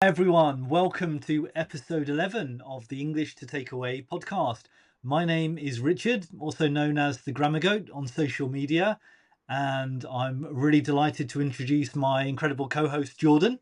Hi everyone, welcome to episode 11 of the English to Take Away podcast. My name is Richard, also known as the Grammar Goat on social media, and I'm really delighted to introduce my incredible co-host Jordan.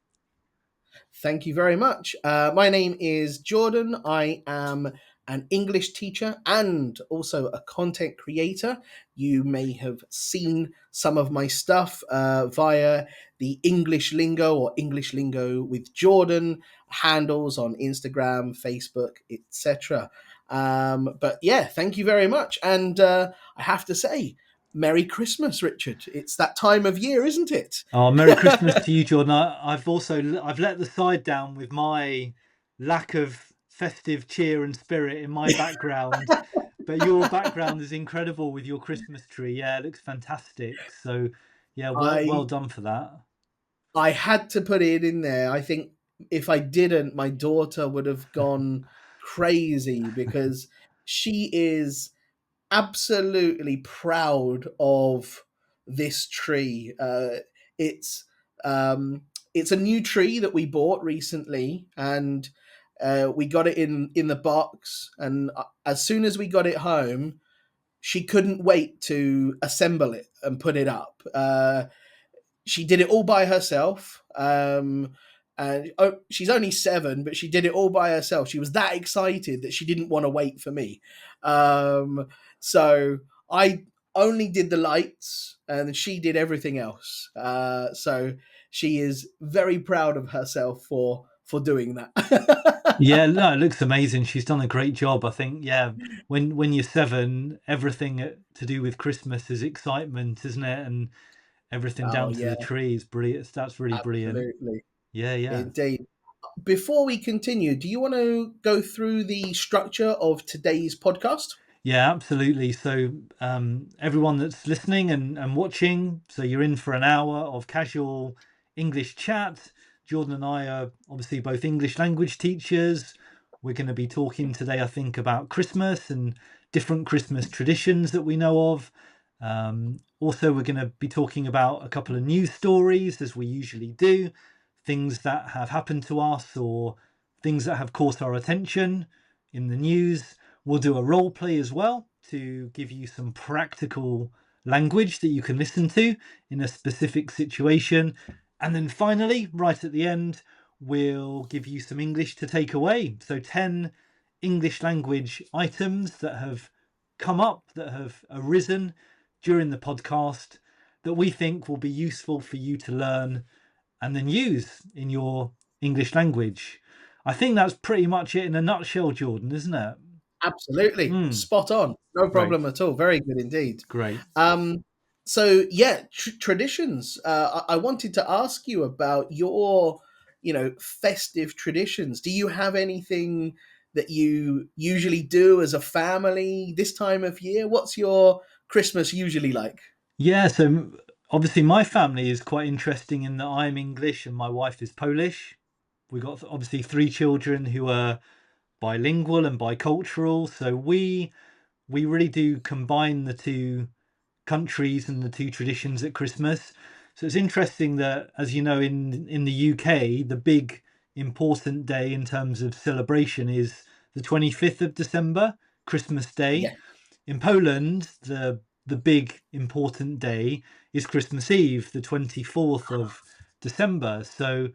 Thank you very much. My name is Jordan. I am an English teacher and also a content creator. You may have seen some of my stuff via the English Lingo or English Lingo with Jordan handles on Instagram, Facebook, etc. But yeah, thank you very much. And I have to say, Merry Christmas, Richard. It's that time of year, isn't it? Oh, Merry Christmas to you, Jordan. I've let the side down with my lack of festive cheer and spirit in my background, but your background is incredible with your Christmas tree. Yeah, it looks fantastic. So, yeah, well I done for that. I had to put it in there. I think if I didn't, my daughter would have gone crazy because she is absolutely proud of this tree. It's it's a new tree that we bought recently, and we got it in the box. And as soon as we got it home, she couldn't wait to assemble it and put it up. She did it all by herself. And she's only 7, but she did it all by herself. She was that excited that she didn't want to wait for me. So I only did the lights, and she did everything else. So she is very proud of herself for doing that. Yeah, no, it looks amazing. She's done a great job. I think, yeah, when you're 7, everything to do with Christmas is excitement, isn't it? And everything Oh down to yeah, the tree is brilliant. That's really brilliant. absolutely, Yeah, yeah. indeed. Before we continue, do you want to go through the structure of today's podcast? Yeah, absolutely. So, everyone that's listening and watching, so you're in for an hour of casual English chat. Jordan and I are obviously both English language teachers. We're going to be talking today, I think, about Christmas and different Christmas traditions that we know of. Also, we're going to be talking about a couple of news stories, as we usually do, things that have happened to us or things that have caught our attention in the news. We'll do a role play as well to give you some practical language that you can listen to in a specific situation. And then finally, right at the end, we'll give you some English to take away. So 10 English language items that have come up, that have arisen during the podcast that we think will be useful for you to learn and then use in your English language. I think that's pretty much it in a nutshell, Jordan, isn't it? Absolutely. Mm, Spot on. No great, problem at all. Very good indeed. great. Um, so yeah, traditions. I wanted to ask you about your, festive traditions. Do you have anything that you usually do as a family this time of year? What's your Christmas usually like? Yeah, so obviously my family is quite interesting in that I'm English and my wife is Polish. We got obviously 3 children who are bilingual and bicultural, so we really do combine the two countries and the two traditions at Christmas. So it's interesting that, as you know, in the UK, the big important day in terms of celebration is the 25th of December, Christmas Day. Yeah. In Poland, the big important day is Christmas Eve, the 24th of December. So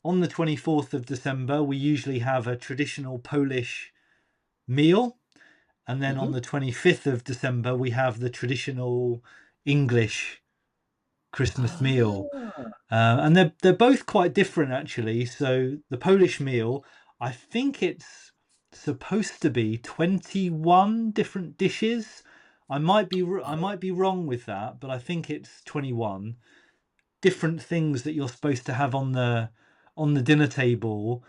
on the 24th of December, we usually have a traditional Polish meal. And then on Hmm. the 25th of December, we have the traditional English Christmas meal. Ah, And they're both quite different actually. So the Polish meal, I think it's supposed to be 21 different dishes. I oh, might be wrong with that, but I think it's 21 different things that you're supposed to have on the dinner table.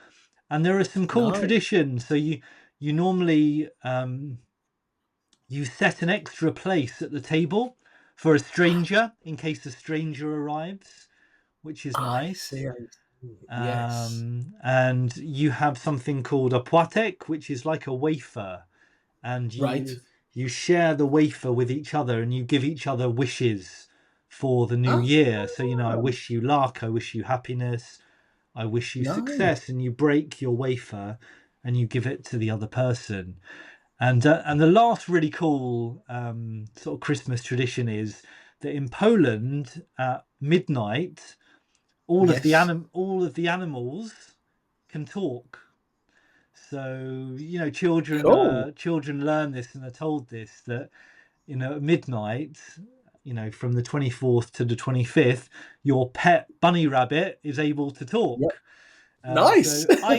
And there are some cool no. traditions. So you normally you set an extra place at the table for a stranger in case a stranger arrives, which is I nice. see. I see. Yes. And you have something called a płatek, which is like a wafer, and Right. you share the wafer with each other, and you give each other wishes for the new Ah, year. So I wish you luck, I wish you happiness, I wish you Nice. success, and you break your wafer and you give it to the other person. And the last really cool sort of Christmas tradition is that in Poland at midnight, Yes. all of the animals can talk. So Cool. children learn this and are told this, that at midnight, from the 24th to the 25th, your pet bunny rabbit is able to Yep. talk. Nice. So I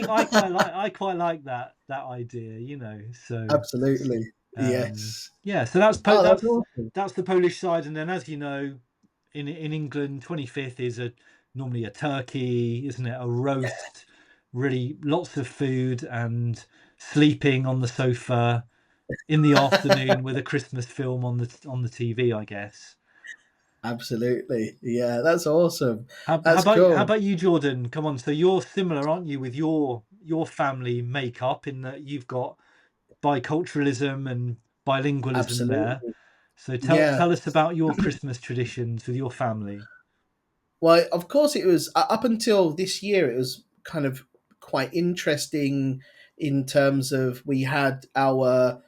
quite like that idea. So Absolutely. um, Yes. yeah, so that's Oh, that's awesome. that's the Polish side, and then as you know, in England, 25th is a normally a turkey, isn't it? A roast, really lots of food, and sleeping on the sofa in the afternoon with a Christmas film on the TV, I guess. Absolutely. Yeah, that's awesome. How That's about cool. you, Jordan? Come on, so you're similar, aren't you, with your family makeup in that you've got biculturalism and bilingualism there. Absolutely. So Yeah. tell us about your Christmas traditions with your family. Well, of course, it was up until this year, it was kind of quite interesting in terms of we had our,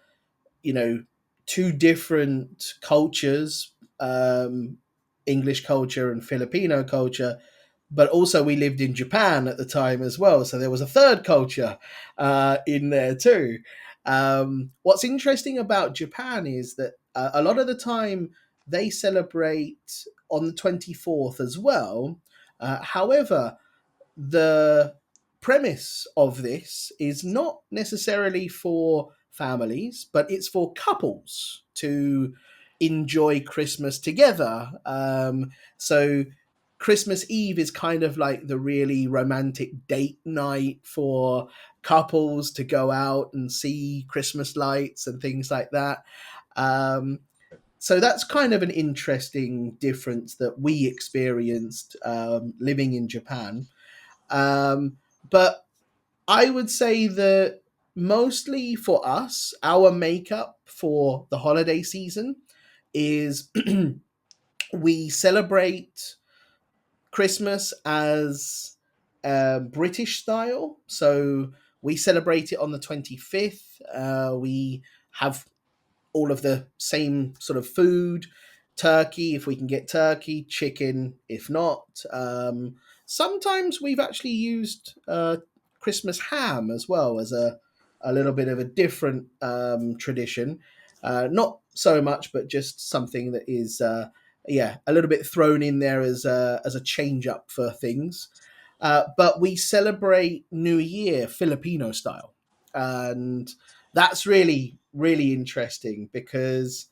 you know, two different cultures, um, English culture and Filipino culture, but also we lived in Japan at the time as well. So there was a third culture in there too. What's interesting about Japan is that a lot of the time they celebrate on the 24th as well. However, the premise of this is not necessarily for families, but it's for couples to enjoy Christmas together. So Christmas Eve is kind of like the really romantic date night for couples to go out and see Christmas lights and things like that. Um, so that's kind of an interesting difference that we experienced living in Japan. But I would say that mostly for us, our makeup for the holiday season is we celebrate Christmas as British style. So we celebrate it on the 25th. We have all of the same sort of food, turkey if we can get turkey, chicken if not. Sometimes we've actually used Christmas ham as well as a little bit of a different tradition. Not so much, but just something that is yeah, a little bit thrown in there as a change up for things. But we celebrate New Year Filipino style, and that's really interesting because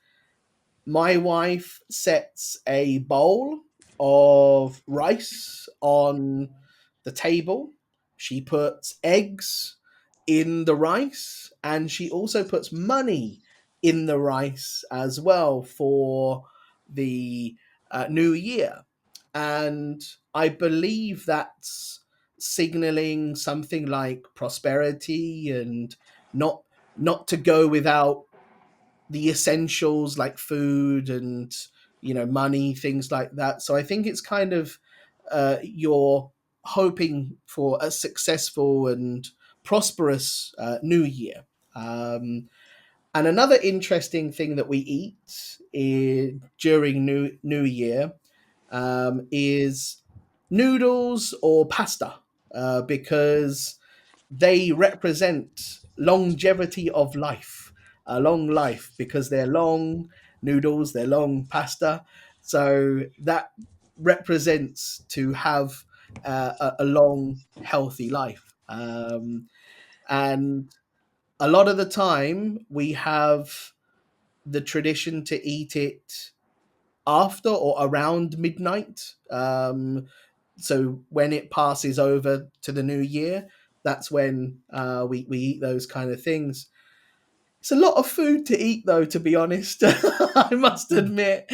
my wife sets a bowl of rice on the table. She puts eggs in the rice and she also puts money in the rice as well for the new year. And I believe that's signaling something like prosperity and not not to go without the essentials like food and money, things like that. So I think it's kind of you're hoping for a successful and prosperous new year. And another interesting thing that we eat during new year is noodles or pasta, because they represent longevity of life, a long life, because they're long noodles, they're long pasta. So that represents to have a long, healthy life. And a lot of the time, we have the tradition to eat it after or around midnight. So when it passes over to the new year, that's when we eat those kind of things. It's a lot of food to eat, though, to be honest. I must admit.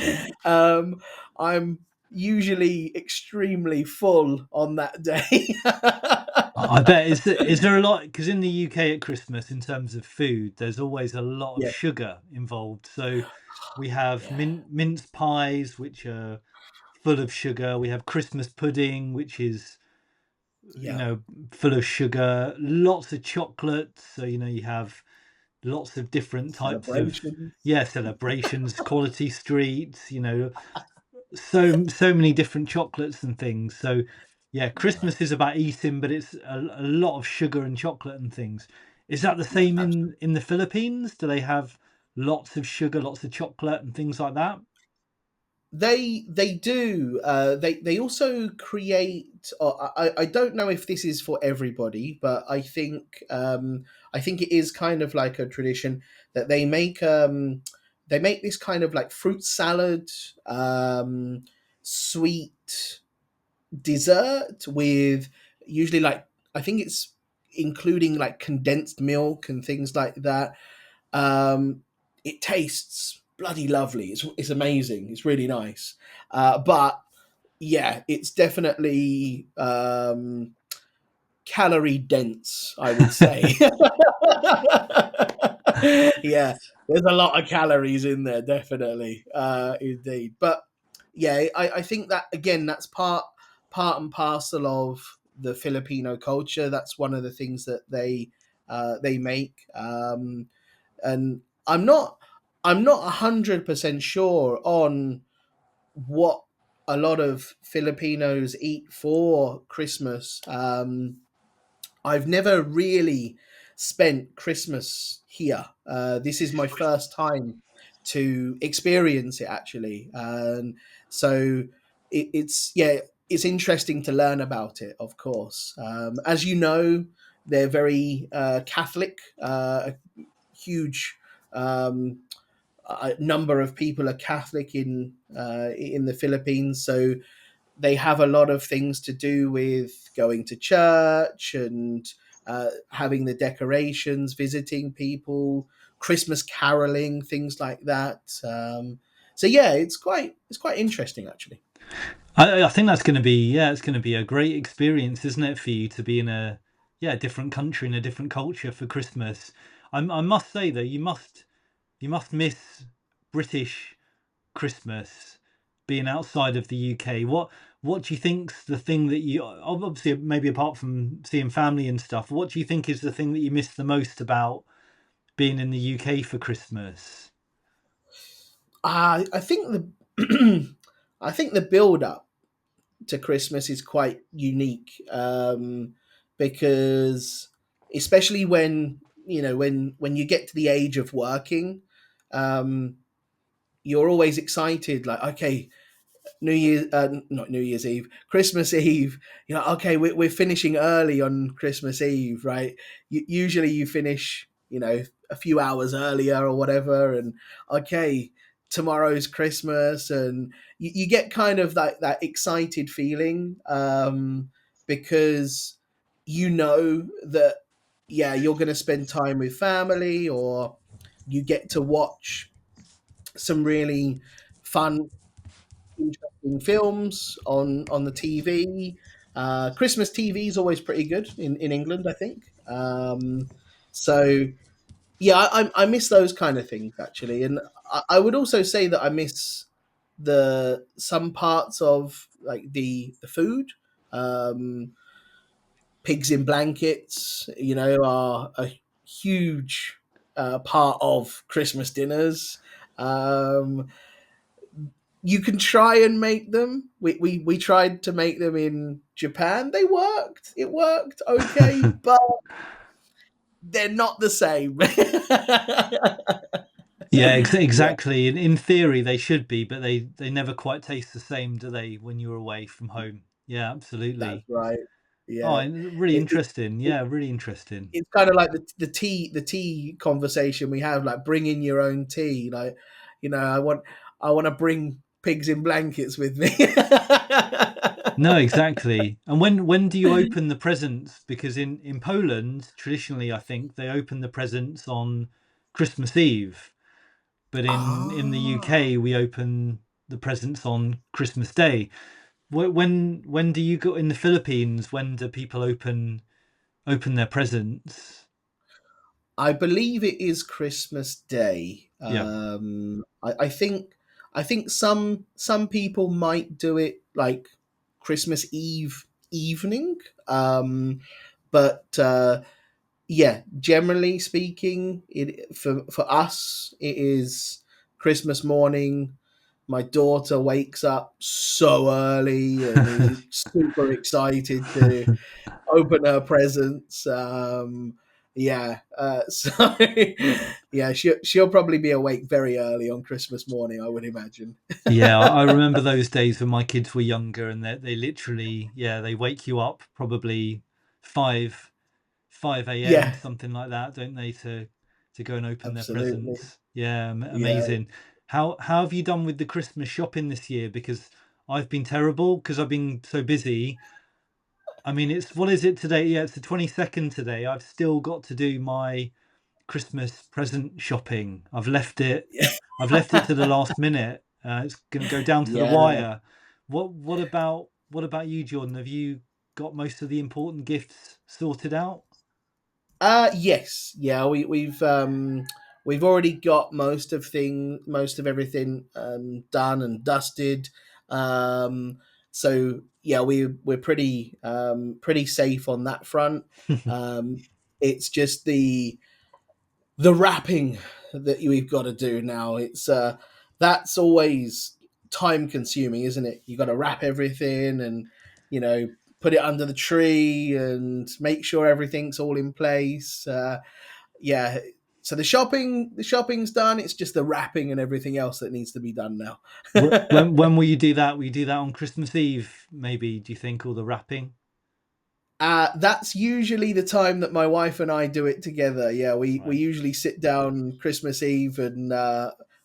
I'm usually extremely full on that day. I bet is there a lot, because in the UK at Christmas, in terms of food, there's always a lot of Yeah, sugar involved. So we have yeah, mince pies, which are full of sugar. We have Christmas pudding, which is you Yeah. know, full of sugar, lots of chocolates. So, you know, you have lots of different types of, Celebrations. yeah, celebrations, quality streets, you know, so many different chocolates and things. So yeah, Christmas is Nice. about eating, but it's a lot of sugar and chocolate and things. Is that the Yeah, same absolutely. in the Philippines? Do they have lots of sugar, lots of chocolate and things like that? They do. They also create. I don't know if this is for everybody, but I think it is kind of like a tradition that they make this kind of like fruit salad, sweet dessert with usually like I think it's including like condensed milk and things like that. Um, it tastes bloody lovely. It's amazing. It's really nice. But yeah, it's definitely calorie dense, I would say. Yeah, there's a lot of calories in there, definitely, indeed. But yeah, I think that again, that's part and parcel of the Filipino culture. That's one of the things that they make. And I'm not 100% sure on what a lot of Filipinos eat for Christmas. I've never really spent Christmas here. This is my first time to experience it actually, and so it's yeah, it's interesting to learn about it. Of course, as you know, they're very Catholic. A huge um, number of people are Catholic in the Philippines, so they have a lot of things to do with going to church and having the decorations, visiting people, Christmas caroling, things like that. So yeah, it's quite interesting actually. I think that's going to be, yeah, it's going to be a great experience, isn't it, for you to be in a, yeah, different country and a different culture for Christmas. I must say though, you must miss British Christmas being outside of the UK. What do you think's the thing that you, obviously maybe apart from seeing family and stuff, what do you think is the thing that you miss the most about being in the UK for Christmas? I think the I think the build up to Christmas is quite unique because especially when when you get to the age of working, um, you're always excited. Like, okay, not New Year's Eve, Christmas Eve. Okay, we're finishing early on Christmas Eve, right? Usually you finish, a few hours earlier or whatever, and okay, tomorrow's Christmas, and you get kind of that excited feeling because you know that yeah, you're going to spend time with family, or you get to watch some really fun interesting films on the TV. Christmas TV is always pretty good in England, I think. So yeah, I miss those kind of things actually, and I would also say that I miss the some parts of like the food. Um, Pigs in blankets, are a huge part of Christmas dinners. Um, you can try and make them. We tried to make them in Japan. They worked. It worked okay, but they're not the same. Yeah, Yeah, exactly. In theory, they should be, but they never quite taste the same, do they, when you're away from home? Yeah, that's absolutely. right. Oh, Yeah, really it, it, interesting. it Yeah, really interesting. it's kind of like the tea conversation we have, like bring in your own tea. Like, I want to bring pigs in blankets with me. No, exactly. And when do you open the presents? Because in Poland, traditionally, I think they open the presents on Christmas Eve, but in the Ah. UK, we open the presents on Christmas Day. When do you go in the Philippines? When do people open their presents? I believe it is Christmas Day. Yeah. I think some people might do it like Christmas Eve evening. But yeah, generally speaking, it for us it is Christmas morning. My daughter wakes up so early and is super excited to open her presents. Yeah, so yeah, she'll probably be awake very early on Christmas morning, I would imagine. Yeah, I remember those days when my kids were younger, and they literally, yeah, they wake you up probably 5 a.m., Yeah, something like that, don't they, to go and open their absolutely. presents. Yeah, Yeah. amazing. How have you done with the Christmas shopping this year? Because I've been terrible because I've been so busy. I mean, it's what is it today? Yeah, it's the 22nd today. I've still got to do my Christmas present shopping. I've left it to the last minute. It's going to go down to the Yeah. wire. What about you, Jordan? Have you got most of the important gifts sorted out? Yes. Yeah, we've already got most of everything done and dusted. So yeah, we're pretty safe on that front. Um, it's just the wrapping that we've got to do now. It's That's always time consuming, isn't it? You got to wrap everything and you know put it under the tree and make sure everything's all in place. Yeah. So the shopping's done. It's just the wrapping and everything else that needs to be done now. When will you do that? Will you do that on Christmas Eve? Maybe, do you think, or the wrapping? That's usually the time that my wife and I do it together. Yeah, we Right. usually sit down Christmas Eve and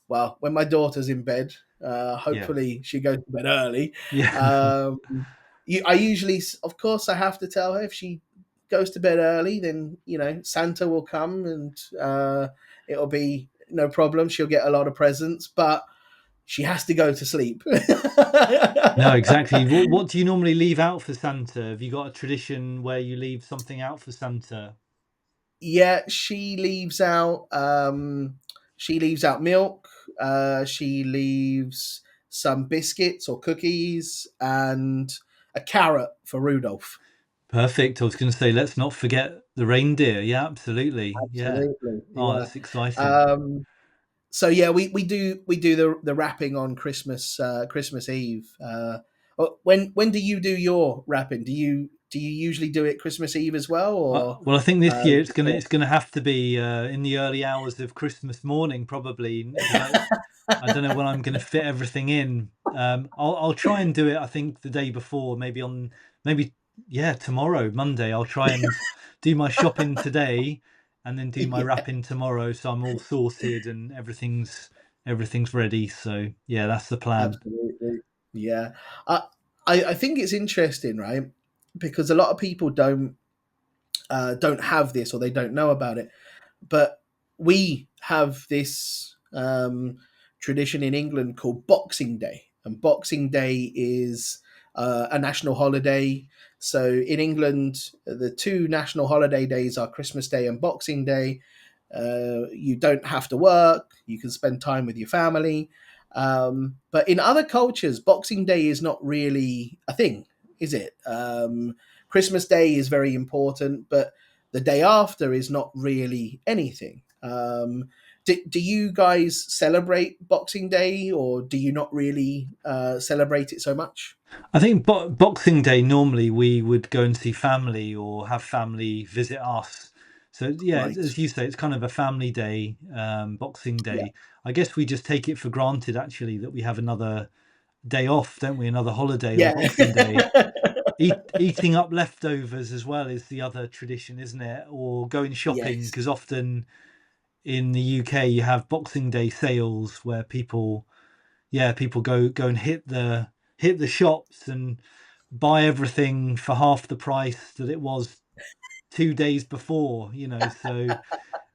well, when my daughter's in bed, Yeah. hopefully she goes to bed early. Yeah. Um, I usually, of course, I have to tell her if she goes to bed early, then Santa will come and it'll be no problem. She'll get a lot of presents, but she has to go to sleep. No, exactly. What do you normally leave out for Santa? Have you got a tradition where you leave something out for Santa? Yeah, she leaves out milk. She leaves some biscuits or cookies and a carrot for Rudolph. Perfect. I was going to say, let's not forget the reindeer. Yeah, absolutely. Yeah. Absolutely, Oh, yeah. that's exciting. Um, so yeah, we do the wrapping on Christmas Eve. When do you do your wrapping? Do you usually do it Christmas Eve as well, or Well, I think this year it's gonna before? it's gonna have to be in the early hours of Christmas morning, probably, because I don't know when I'm going to fit everything in. I'll try and do it. I think the day before, maybe yeah, tomorrow, Monday. I'll try and do my shopping today, and then do my Yeah. wrapping tomorrow, so I'm all sorted and everything's ready. So yeah, that's the plan. Absolutely. Yeah. I I think it's interesting, right? Because a lot of people don't have this or they don't know about it. But we have this tradition in England called Boxing Day, and Boxing Day is a national holiday. So in England, the two national holiday days are Christmas Day and Boxing Day. You don't have to work. You can spend time with your family. But in other cultures, Boxing Day is not really a thing, is it? Christmas Day is very important, but the day after is not really anything. Do you guys celebrate Boxing Day, or do you not really celebrate it so much? I think Boxing Day normally we would go and see family or have family visit us. So yeah, Right. as you say, it's kind of a family day, Boxing Yeah. Day. I guess we just take it for granted actually that we have another day off, don't we? Another holiday on Yeah. Boxing Day. Eating up leftovers as well is the other tradition, isn't it? Or going shopping, Yes. because often in the UK you have Boxing Day sales where people go and hit the shops and buy everything for half the price that it was 2 days before, so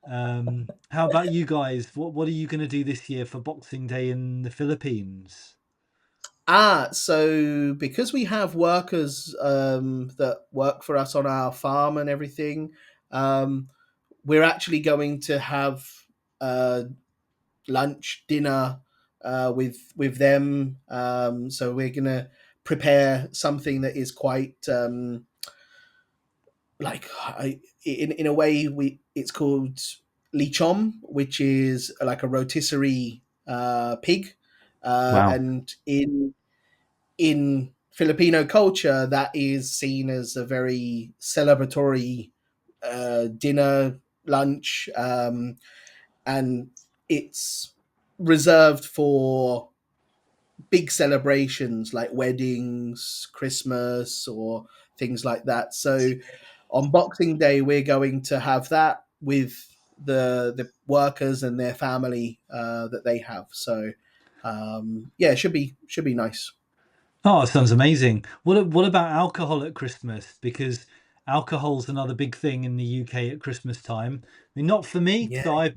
how about you guys? What are you going to do this year for Boxing Day in the Philippines? So because we have workers that work for us on our farm and everything, um, we're actually going to have uh, lunch, dinner with them. So we're gonna prepare something that is quite in a way we it's called lichon, which is like a rotisserie pig, Wow. and in Filipino culture, that is seen as a very celebratory dinner, lunch, and it's reserved for big celebrations like weddings, Christmas, or things like that. So on Boxing Day, we're going to have that with the workers and their family that they have. So yeah, it should be nice. Oh, it sounds amazing. What about alcohol at Christmas? Because alcohol's another big thing in the UK at Christmas time. I mean, not for me Yeah. because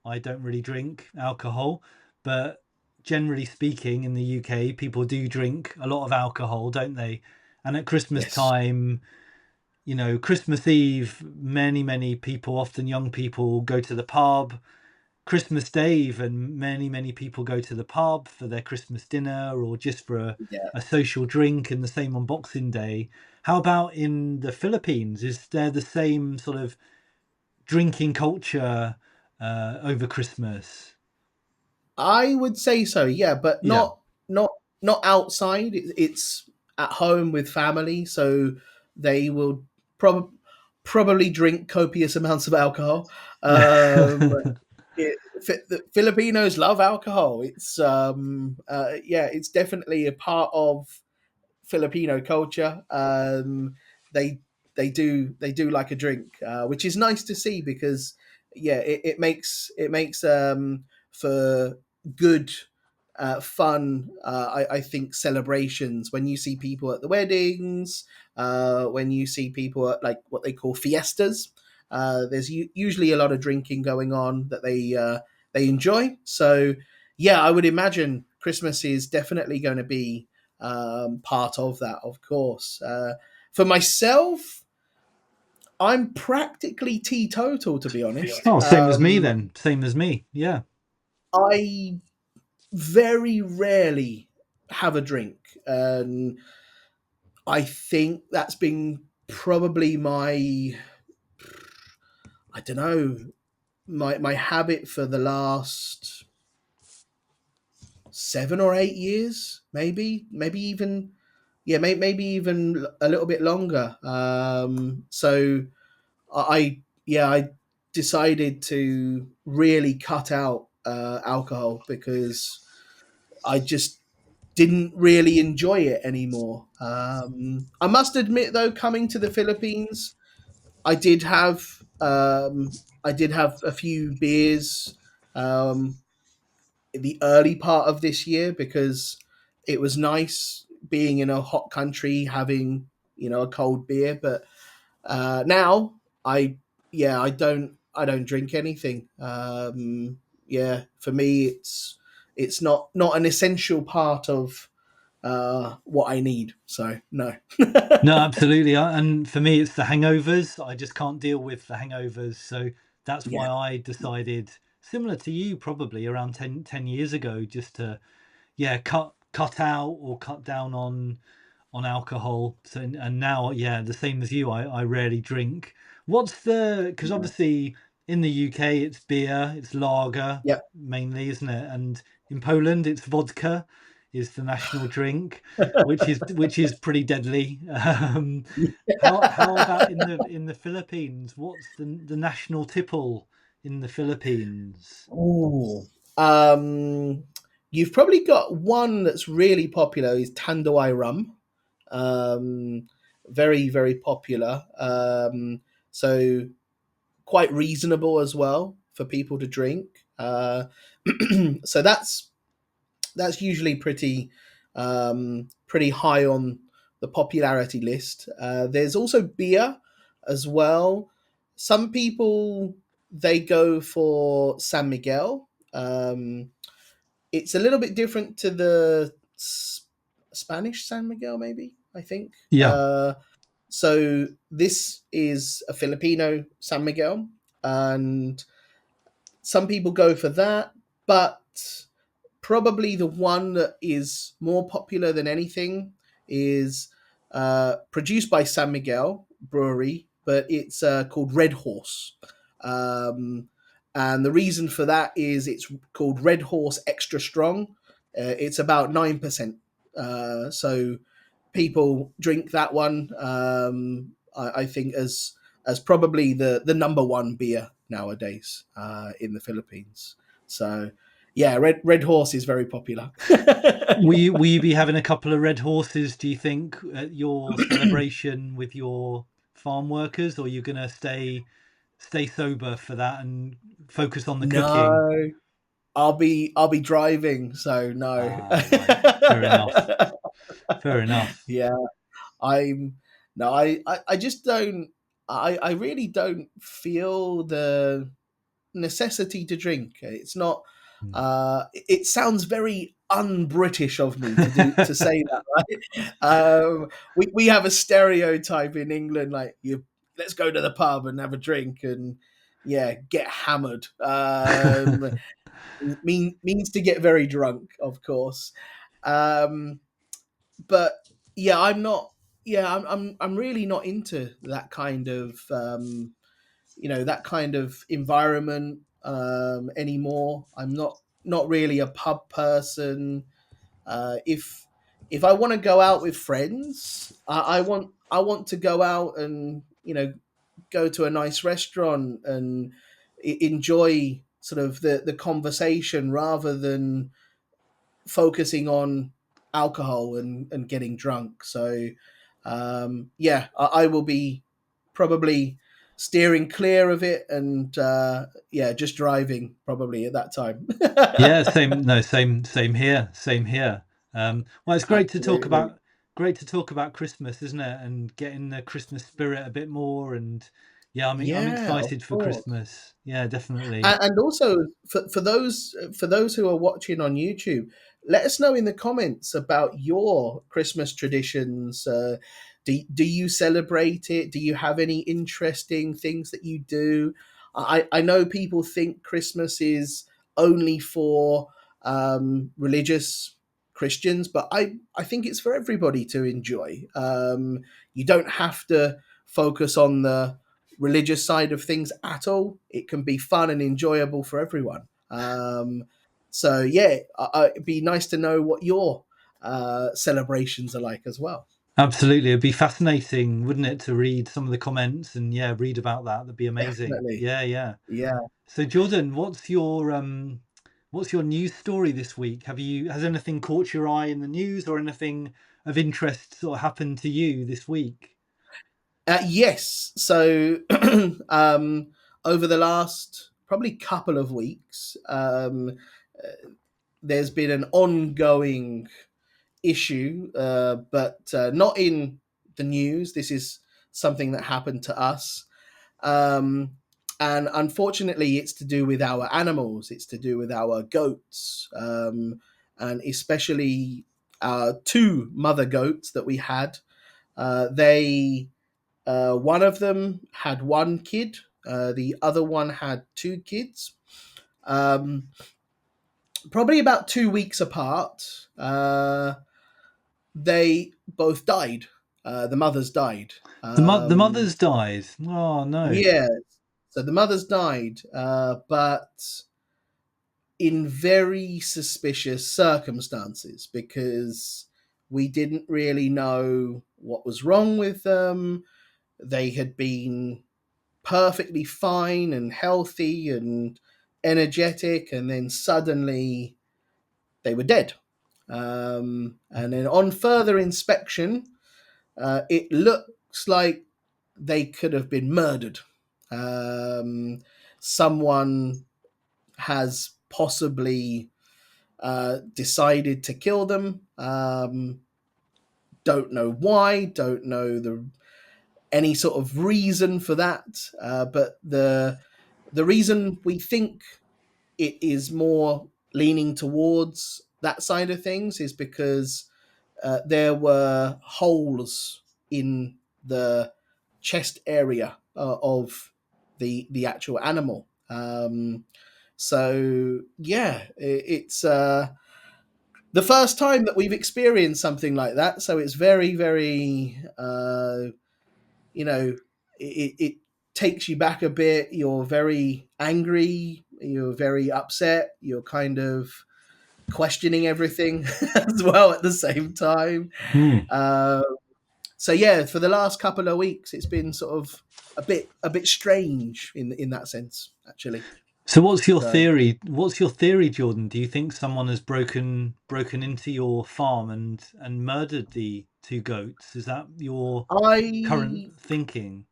I don't really drink alcohol, but generally speaking, in the UK, people do drink a lot of alcohol, don't they? And at Christmas Yes. time, Christmas Eve, many people, often young people, go to the pub. Christmas Day, even many people go to the pub for their Christmas dinner or just for Yeah. a social drink, and the same on Boxing Day. How about in the Philippines? Is there the same sort of drinking culture over Christmas? I would say so, yeah, but Yeah. not outside. It's at home with family, so they will probably drink copious amounts of alcohol. Um, the Filipinos love alcohol. Yeah, it's definitely a part of Filipino culture. They they do like a drink, which is nice to see because yeah, it makes for good, fun. I think celebrations when you see people at the weddings, when you see people at like what they call fiestas. There's usually a lot of drinking going on that they enjoy. So yeah, I would imagine Christmas is definitely going to be part of that, of course. For myself, I'm practically teetotal, to be honest. Oh, same as me then. Same as me. Yeah. I very rarely have a drink, and I think that's been probably I don't know, my habit for the last 7 or 8 years, maybe even yeah, maybe even a little bit longer. So I decided to really cut out alcohol because I just didn't really enjoy it anymore. I must admit, though, coming to the Philippines, I did have I did have a few beers in the early part of this year because it was nice being in a hot country having a cold beer, but now I yeah I don't drink anything. Yeah, for me it's not an essential part of what I need. So no. No, absolutely. And for me, it's the hangovers. I just can't deal with the hangovers. So that's Yeah, why I decided, similar to you, probably around 10 years ago, just to, yeah, cut out or cut down on alcohol. So and now, yeah, the same as you. I rarely drink. What's the because yeah, obviously in the UK it's beer, it's lager yeah. mainly, isn't it? And in Poland it's vodka is the national drink, which is pretty deadly. How about in the Philippines? What's the national tipple in the Philippines? Ooh. Um, you've probably got one that's really popular is Tanduay rum. Um, very popular. So quite reasonable as well for people to drink. So that's usually pretty high on the popularity list. There's also beer as well. Some people they go for San Miguel. It's a little bit different to the Spanish San Miguel, maybe I think. Yeah, So this is a Filipino San Miguel, and some people go for that, but probably the one that is more popular than anything is produced by San Miguel Brewery, but it's called Red Horse. Um, and the reason for that is it's called Red Horse Extra Strong. It's about 9%. So people drink that one. I think as probably the number one beer nowadays in the Philippines. So yeah, Red Horse is very popular. Will you be having a couple of red horses, do you think, at your celebration with your farm workers, or are you gonna stay sober for that and focus on the cooking? No, I'll be driving, so no. Ah, right. Fair enough. Fair enough. Yeah, I'm no, I just don't. I really don't feel the necessity to drink. It's not. Hmm. It sounds very un-British of me to say that, right? We have a stereotype in England, like you. Let's go to the pub and have a drink and yeah, get hammered. Means to get very drunk, of course. Um, but yeah, I'm not. Yeah, I'm really not into that kind of that kind of environment anymore. I'm not really a pub person. If I want to go out with friends, I want to go out and go to a nice restaurant and enjoy sort of the conversation rather than focusing on alcohol and getting drunk. So, yeah, I will be probably steering clear of it and yeah, just driving probably at that time. Yeah, same. No, same here. Same here. Well, it's Absolutely. great to talk about Christmas, isn't it? And getting the Christmas spirit a bit more. And yeah, I'm Yeah, of excited for course. Christmas. Yeah, definitely. And also for those who are watching on YouTube, let us know in the comments about your Christmas traditions. Do you celebrate it? Do you have any interesting things that you do? I know people think Christmas is only for religious Christians, but I think it's for everybody to enjoy. You don't have to focus on the religious side of things at all. It can be fun and enjoyable for everyone. So yeah, it'd be nice to know what your celebrations are like as well. Absolutely. It'd be fascinating, wouldn't it, to read some of the comments and yeah, read about that. That'd be amazing. Definitely, Yeah, yeah. yeah. So Jordan, what's your news story this week? Has anything caught your eye in the news or anything of interest sort of happened to you this week? Yes. So over the last probably couple of weeks, there's been an ongoing issue, but not in the news. This is something that happened to us. Um, and unfortunately, it's to do with our animals. It's to do with our goats, and especially our two mother goats that we had. They One of them had one kid. The other one had two kids. Um, Probably about 2 weeks apart. They both died. The mothers died. The mother's died. Oh no. Yeah, so the mothers died, but in very suspicious circumstances because we didn't really know what was wrong with them. They had been perfectly fine and healthy and energetic, and then suddenly they were dead. And then on further inspection, it looks like they could have been murdered. Um, Someone has possibly decided to kill them. Don't know why. Don't know any sort of reason for that. But the reason we think it is more leaning towards that side of things is because there were holes in the chest area of the actual animal. So yeah, it's the first time that we've experienced something like that, so it's very, very, you know, it takes you back a bit. You're very angry. You're very upset. You're kind of questioning everything as well at the same time. Hmm. Uh, so yeah, for the last couple of weeks, it's been sort of a bit strange in that sense, actually. So what's your So theory? What's your theory, Jordan? Do you think someone has broken into your farm and murdered the two goats? Is that your I current thinking?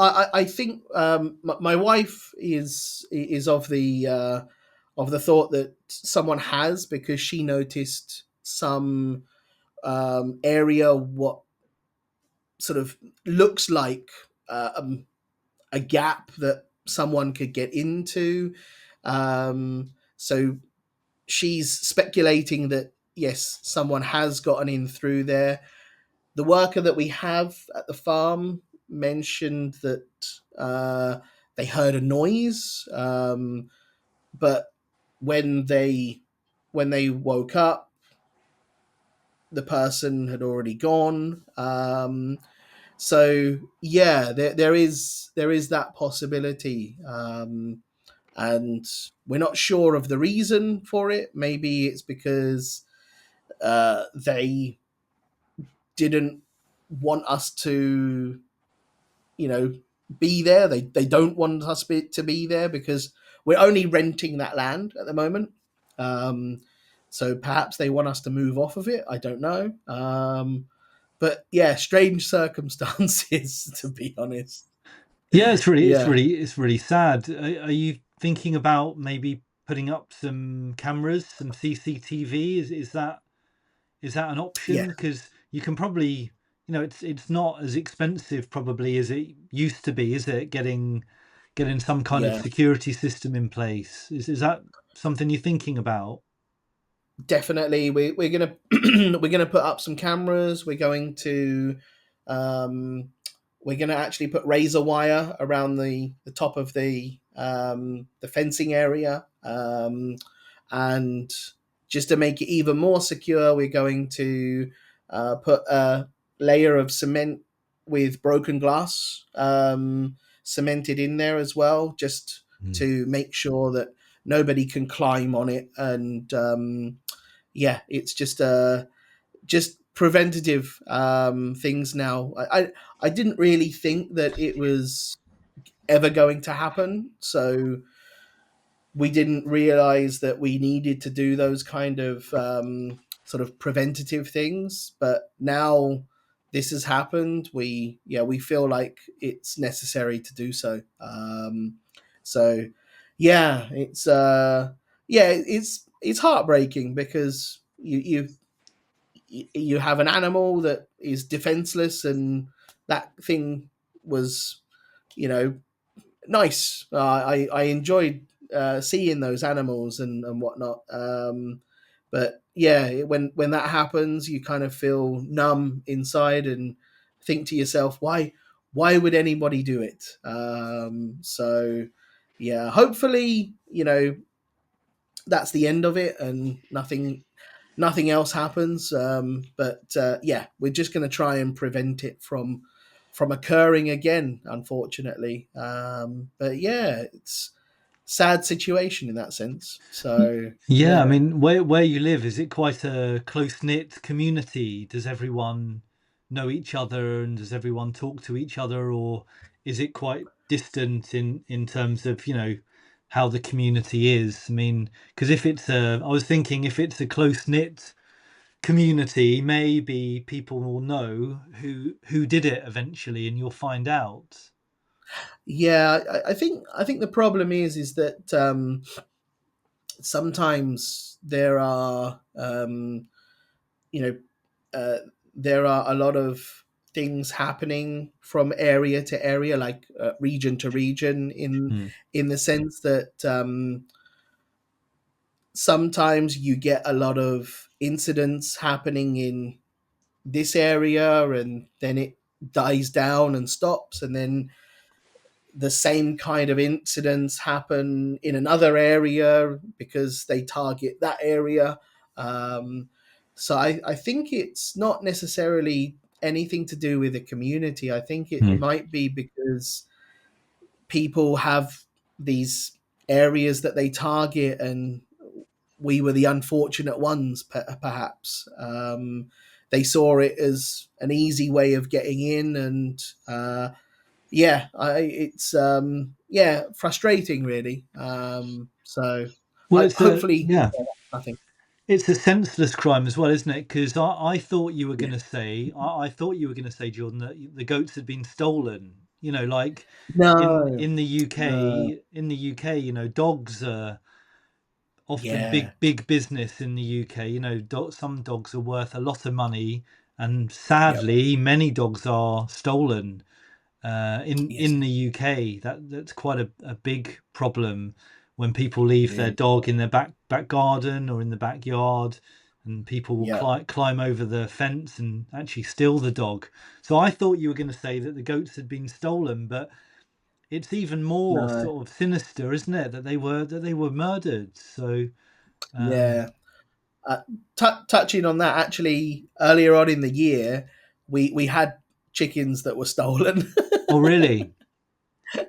I think my wife is of the thought that someone has, because she noticed some area what sort of looks like a gap that someone could get into. So she's speculating that yes, someone has gotten in through there. The worker that we have at the farm mentioned that they heard a noise, but when they when they woke up, the person had already gone. So yeah, there is that possibility, and we're not sure of the reason for it. Maybe it's because they didn't want us to, you know, be there. They don't want us to be there because we're only renting that land at the moment. Um, so perhaps they want us to move off of it. I don't know. But yeah, strange circumstances to be honest. Yeah, Yeah, it's really sad. Are you thinking about maybe putting up some cameras, some CCTV? Is that an yeah, option? Because you can probably, it's not as expensive probably as it used to be, is it? Getting some kind of yeah. security system in place. Is that something you're thinking about? Definitely, we're gonna we're gonna put up some cameras. Um, we're gonna actually put razor wire around the top of the fencing area, and just to make it even more secure, we're going to put a layer of cement with broken glass cemented in there as well, just Mm. to make sure that nobody can climb on it. And yeah, it's just preventative things now. I didn't really think that it was ever going to happen, so we didn't realize that we needed to do those kind of sort of preventative things. But now this has happened, we feel like it's necessary to do so. So yeah, it's heartbreaking because you have an animal that is defenseless, and that thing was, you know, nice. I enjoyed seeing those animals and whatnot. But yeah, when that happens, you kind of feel numb inside and think to yourself, why would anybody do it? So yeah, hopefully, that's the end of it and nothing else happens. But yeah, we're just going to try and prevent it from occurring again, unfortunately. But yeah, it's sad situation in that sense. So Yeah, I yeah, mean, where you live, is it quite a close-knit community? Does everyone know each other and does everyone talk to each other, or is it quite distant in terms of, how the community is? I mean, because I was thinking if it's a close-knit community, maybe people will know who did it eventually, and you'll find out. yeah. I think the problem is that sometimes you know uh, there are a lot of things happening from area to area, like region to region, Hmm. in the sense that sometimes you get a lot of incidents happening in this area, and then it dies down and stops, and then the same kind of incidents happen in another area because they target that area. So I think it's not necessarily anything to do with the community. I think it Hmm. might be because people have these areas that they target, and we were the unfortunate ones, perhaps. They saw it as an easy way of getting in, and it's yeah, frustrating, really. So Well, I it's a hopefully yeah, nothing. it's a senseless crime as well, isn't it? Because I thought you were Yeah. going to say, I thought you were going to say, Jordan, that the goats had been stolen. You know, like No, in the no, UK, you know, dogs are often yeah, big business in the UK. You know, some dogs are worth a lot of money, and yep, sadly, many dogs are stolen. yes, In the UK, that's quite a big problem when people leave it their is. dog in their back garden or in the backyard, and people will Yeah, climb over the fence and actually steal the dog. So I thought you were going to say that the goats had been stolen, but it's even more no, sort of sinister, isn't it, that they were murdered. So yeah. Uh, Touching on that, actually, earlier on in the year, we had chickens that were stolen. oh really?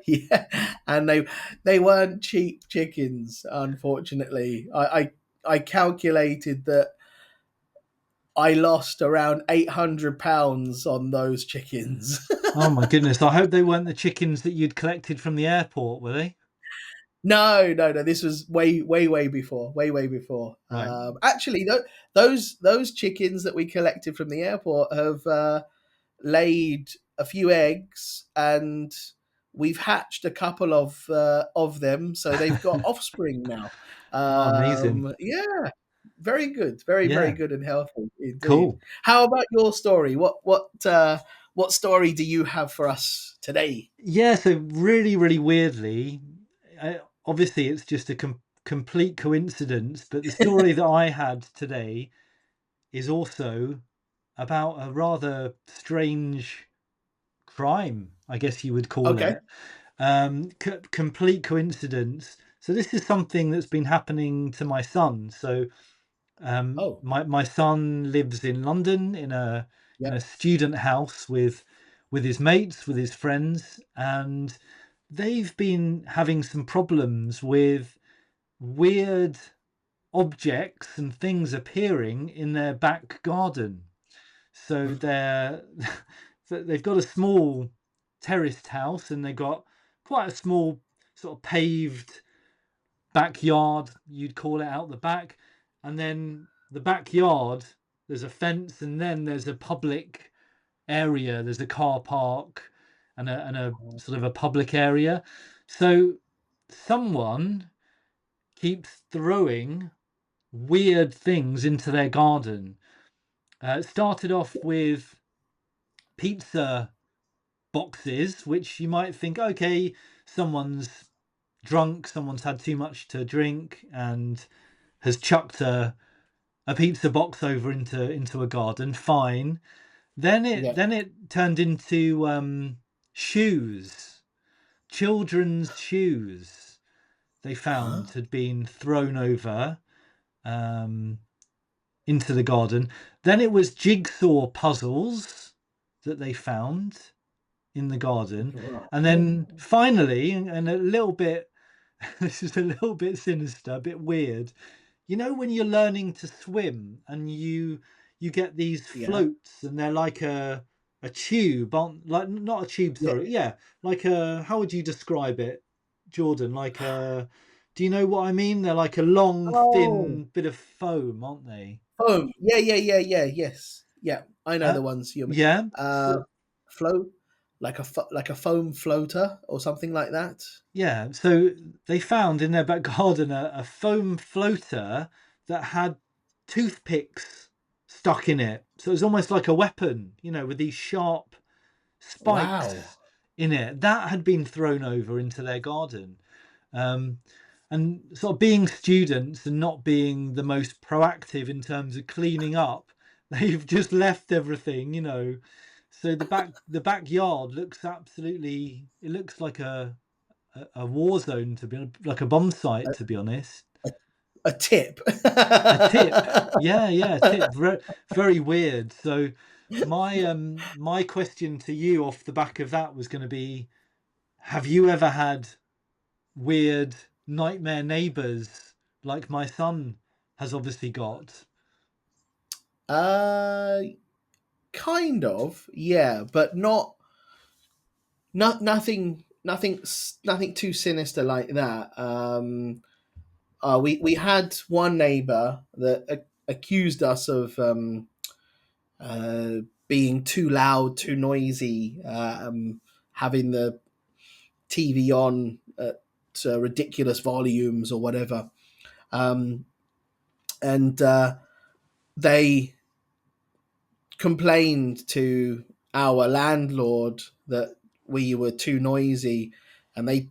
Yeah, and they weren't cheap chickens. Unfortunately, I calculated that I lost around £800 on those chickens. Oh my goodness! I hope they weren't the chickens that you'd collected from the airport, were they? No, no, no. This was way before, way before. Right. Actually, those chickens that we collected from the airport have laid a few eggs, and we've hatched a couple of them, so they've got offspring now. Oh, amazing. Yeah, very good, very Yeah, good and healthy indeed. cool. How about your story? What story do you have for us today? Yeah, so really weirdly, obviously it's just a complete coincidence, but the story that I had today is also about a rather strange crime, I guess you would call Okay. it. Complete coincidence. So this is something that's been happening to my son. So Oh, my son lives in London in yeah. a student house with his mates, with his friends, and they've been having some problems with weird objects and things appearing in their back garden. So they've got a small terraced house, and they've got quite a small sort of paved backyard, you'd call it, out the back. And then the backyard, there's a fence, and then there's a public area, there's a car park and a sort of a public area. So someone keeps throwing weird things into their garden. It started off with pizza boxes, which you might think, okay, someone's drunk, someone's had too much to drink and has chucked a pizza box over into a garden. Fine. Yeah. Then it turned into shoes, children's shoes. They found Huh? had been thrown over um, into the garden. Then it was jigsaw puzzles that they found in the garden, Right. and then finally, and a little bit, this is a little bit sinister, a bit weird. You know when you're learning to swim and you get these Yeah. floats, and they're like a tube, aren't like not a tube, Yeah. sorry, yeah, like a, how would you describe it, Jordan? Like a, do you know what I mean? They're like a long, Oh, thin bit of foam, aren't they? foam. Yeah. Yes. Yeah. I know Uh, the ones you mean. yeah. Uh, Float, like a foam floater or something like that. Yeah, so they found in their back garden a foam floater that had toothpicks stuck in it. So it was almost like a weapon, you know, with these sharp Wow. spikes in it. That had been thrown over into their garden. Um, and sort of being students and not being the most proactive in terms of cleaning up, they've just left everything, you know. So the backyard looks absolutely, it looks like a war zone, to be like a bomb site, to be honest. a tip. A tip. Yeah, yeah, a tip. Very weird. So my question to you off the back of that was going to be, have you ever had weird nightmare neighbors like my son has obviously got? uh, kind of, yeah, but nothing too sinister like that. We had one neighbor that accused us of uh, being too loud, too noisy, having the TV on at ridiculous volumes or whatever. Um, and they complained to our landlord that we were too noisy, and they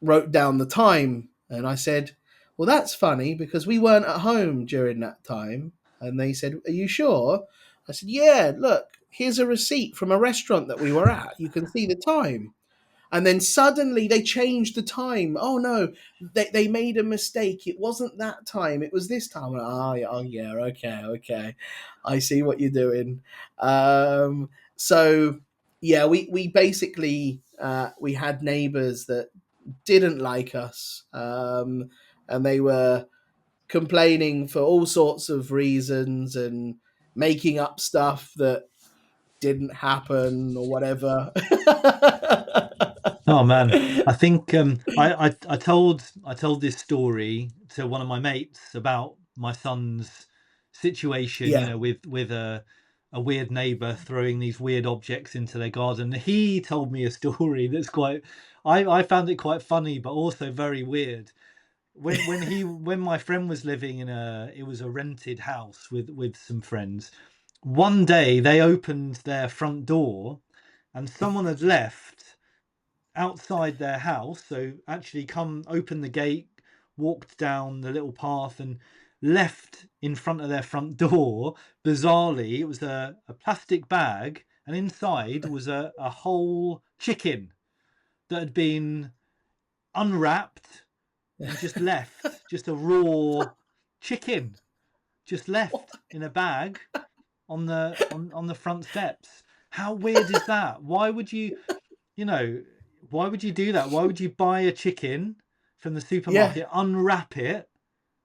wrote down the time. And I said, well, that's funny because we weren't at home during that time. And they said, are you sure? I said, yeah, look, here's a receipt from a restaurant that we were at. You can see the time. And then suddenly they changed the time. Oh no, they made a mistake. It wasn't that time. It was this time. Oh yeah, okay, okay. I see what you're doing. So yeah, we basically we had neighbors that didn't like us, and they were complaining for all sorts of reasons and making up stuff that didn't happen or whatever. Oh man, I think I told this story to one of my mates about my son's situation, Yeah. with a weird neighbor throwing these weird objects into their garden. He told me a story that's quite I found it quite funny but also very weird. When my friend was living in a rented house with some friends, one day they opened their front door and someone had left outside their house. So actually come open the gate, walked down the little path and left in front of their front door. Bizarrely, it was a plastic bag, and inside was a whole chicken that had been unwrapped and just left, just a raw chicken, just left in a bag on the front steps. How weird is that? You know, why would you do that? Why would you buy a chicken from the Yeah. supermarket, unwrap it,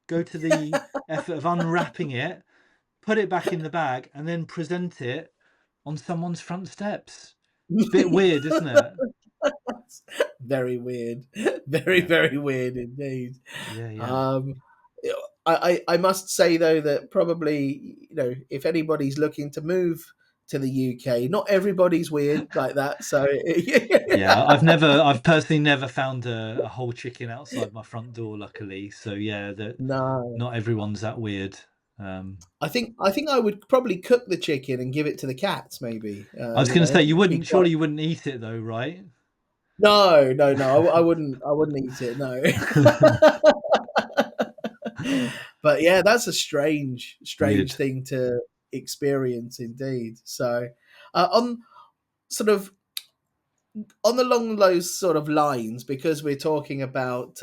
go to the effort of unwrapping it, put it back in the bag, and then present it on someone's front steps? It's a bit weird, isn't it? Very weird. Very, Yeah, very weird indeed. yeah, yeah. Um, I must say though that probably, if anybody's looking to move to the UK, not everybody's weird like that. So Yeah, I've personally never found a whole chicken outside my front door, luckily. So yeah, that no, not everyone's that weird. Um, I think I would probably cook the chicken and give it to the cats. Maybe I was going to say you be wouldn't, quite. surely you wouldn't eat it though, right? No, no, no. I wouldn't. I wouldn't eat it. No. But yeah, that's a strange Weird. thing to experience indeed. So, on sort of on along those sort of lines, because we're talking about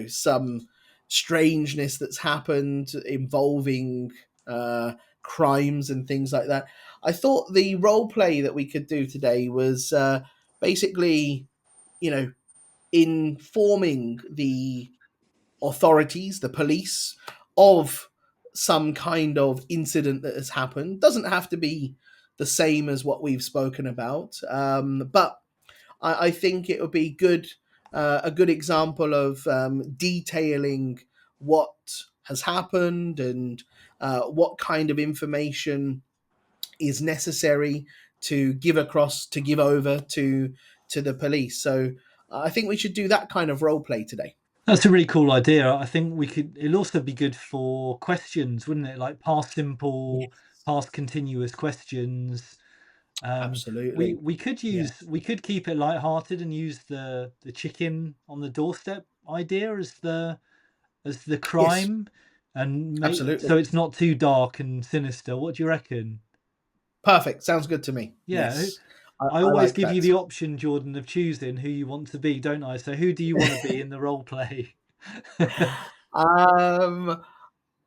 some strangeness that's happened involving crimes and things like that. I thought the role play that we could do today was basically, you know, informing the authorities, the police, of some kind of incident that has happened. Doesn't have to be the same as what we've spoken about, but I think it would be good, a good example of detailing what has happened and what kind of information is necessary to give over to the police. So I think we should do that kind of role play today. That's a really cool idea. I think we could. It'll also be good for questions, wouldn't it? Like past simple, past continuous questions. We Absolutely. we could Yeah. use we could keep it light-hearted and use the chicken on the doorstep idea as the Yes. crime, and make Absolutely. so it's not too dark and sinister. What do you reckon? Perfect. Sounds good to me. Yeah, Yes. I I always like give you that. the option, Jordan, of choosing who you want to be, don't I? So who do you want to be in the role play? Um,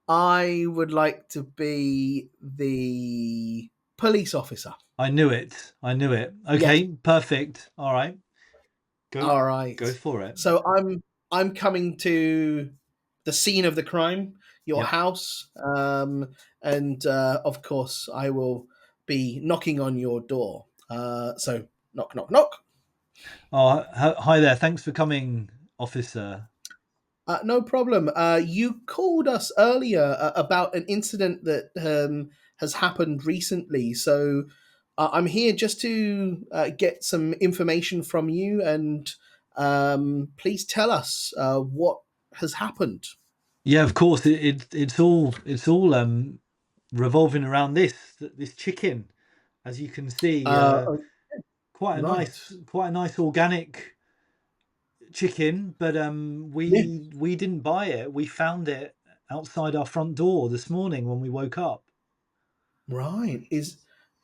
I would like to be the police officer. I knew it. I knew it. Yes. Okay, perfect. All right, go All right. go for it. So I'm coming to the scene of the crime, your Yep. house, and of course I will be knocking on your door. So knock, knock, knock. Oh, hi there. Thanks for coming, officer. No problem. You called us earlier about an incident that has happened recently. So I'm here just to get some information from you, and please tell us what has happened. Yeah, of course. It's all revolving around this chicken, as you can see. Oh, right. Quite a nice organic chicken, but Yeah. we didn't buy it. We found it outside our front door this morning when we woke up. Right. Is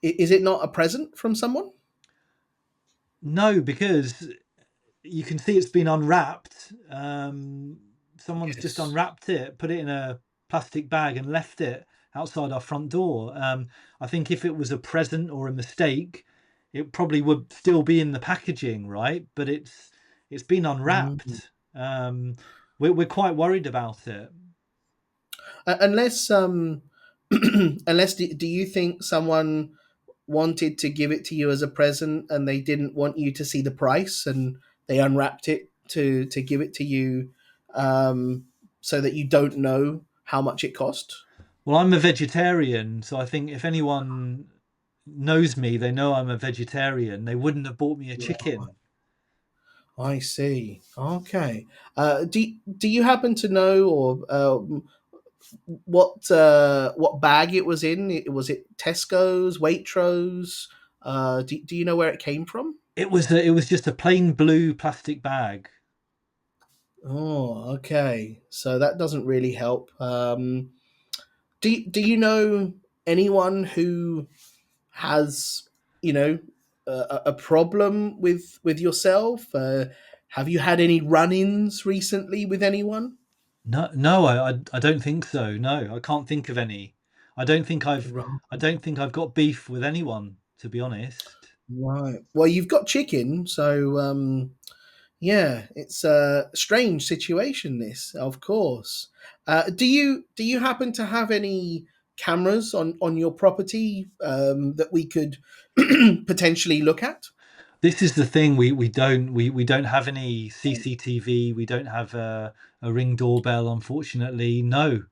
it not a present from someone? No, because you can see it's been unwrapped. Someone's just Yes. unwrapped it, put it in a plastic bag, and left it outside our front door. I think if it was a present or a mistake, it probably would still be in the packaging, right? But it's been Mm. unwrapped. We're quite worried about it. Unless unless do you think someone wanted to give it to you as a present and they didn't want you to see the price and they unwrapped it to give it to you, um, so that you don't know how much it cost? Well, I'm a vegetarian, so I think if anyone knows me, they know I'm a vegetarian. They wouldn't have bought me a chicken. Right. I see. Okay. Do you happen to know, or what bag it was in? Was it Tesco's, Waitrose? Do you know where it came from? It was just a plain blue plastic bag. Oh, okay. So that doesn't really help. Do you know anyone who has, you know, a problem with yourself? Have you had any run-ins recently with anyone? No, no, I don't think so. No, I can't think of any. I don't think I've Right. I don't think I've got beef with anyone, to be honest. Right. Well, you've got chicken, so yeah, it's a strange situation. This, of course. Do you happen to have any cameras on your property that we could potentially look at? This is the thing, we don't have any CCTV, we don't have a ring doorbell, unfortunately. No.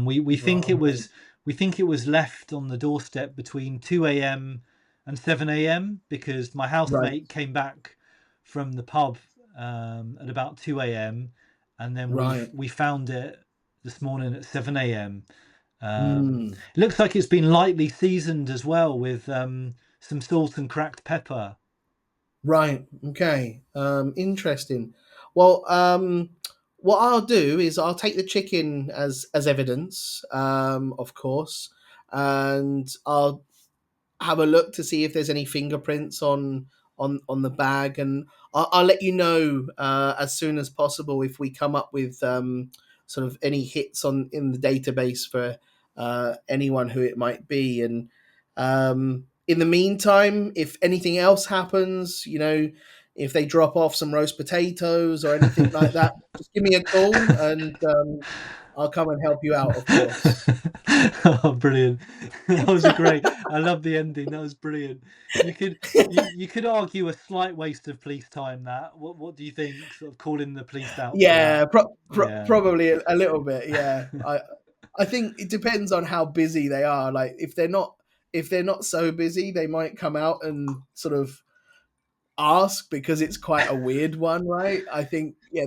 We think it Right. was left on the doorstep between 2 a.m. and 7 a.m. because my Right. housemate came back from the pub at about 2 a.m. and then Right. we found it this morning at 7 a.m. Hmm. It looks like it's been lightly seasoned as well with some salt and cracked pepper. Right. Okay. Interesting. Well, what I'll do is I'll take the chicken as evidence, of course, and I'll have a look to see if there's any fingerprints on the bag, and I'll let you know as soon as possible if we come up with sort of any hits on in the database for anyone who it might be. And in the meantime, if anything else happens, if they drop off some roast potatoes or anything like that, just give me a call, and I'll come and help you out, of course. Oh, brilliant! That was a great. I love the ending. That was brilliant. You could you could argue a slight waste of police time. That what do you think? Sort of calling the police out for Yeah, that. Yeah. probably a little bit. Yeah, I think it depends on how busy they are. Like if they're not so busy, they might come out and sort of ask because it's quite a weird one, right? I think yeah,